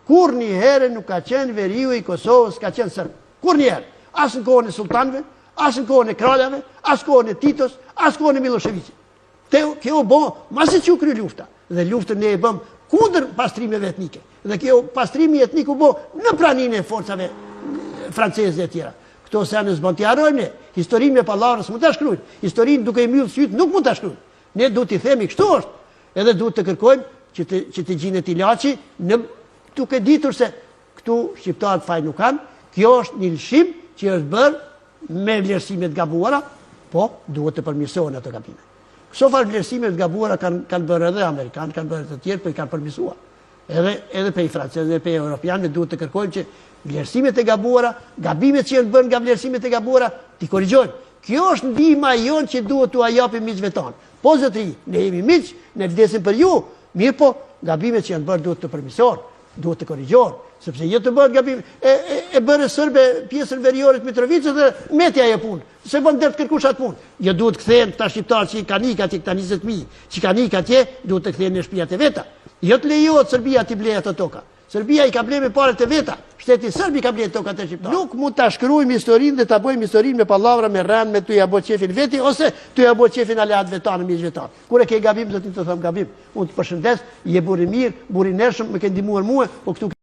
kur një herë nuk ka qenë veriu i Kosovës, ka qenë sërb. Kur një herë. Asë në kohën e sultanëve, asë në kohën e kralave, asë në kohën e Titos, asë në kohën e Miloševićit. Kjo bo, masi që u kry lufta. Dhe luftën ne e bëm kundër pastrimeve etnike. Dhe kjo pastrimi etnik u bo në praninë e forcave franceze e tjera. Këto se në zbën të jarojnë ne. Historinë me pallarës mund të shkrujnë. Historinë duke i mjullë sytë nuk mund të shkrujnë. Ne du t'i themi kështu është. Edhe du të kërkojmë që të gjinet Ilaçi duke ditur se këtu shqiptarët faj nuk kanë. Kjo është një lëshim që është bërë me vlerësimet gabuara, po duhet të përmirësohen ato gabime. Këso farë vlerësimet gabuara kanë bërë edhe Amerikanë, kanë bërë të tjerë, për i kanë përmirësua. Edhe për i francezë, edhe për i europianë, duhet të kërkojmë që vlerësimet e gabuara, gabimet që janë bërë nga vlerësimet e gabuara, t'i korrigjojnë. Kjo është ndihma jonë që duhet t'u japim miqve tonë. Po zotëri, ne jemi miq, ne vdesim për ju, mirë po, gabimet që janë bërë duhet të përmirësohen, duhet të korrigjohen, sepse jo të bëhet gabim e bërë sërbe pjesën veriorit Mitrovicës dhe metja e punë, se bën dert kërkush atë punë. Jo duhet kthehen këta shqiptarë që kanë ikë atje, këta 20.000, që kanë ikë atje, duhet të kthehen në shtëpiat e veta. Jo të lejohet Serbia t'i blejë ato toka. Serbia i ka blejë me parat e veta. Shteti serb i ka blejë tokat e shqiptarëve. Nuk mund ta shkruajmë historinë dhe ta bëjmë historinë me pallavra, me rënë, me tu ja bë çefin veti ose tu ja bë çefin aleatëve tanë, miqve tanë. Kur e ke gabim, do të them gabim. Unë të përshëndes, je burri mirë, burri ndershëm, më ke ndihmuar mua, po këtu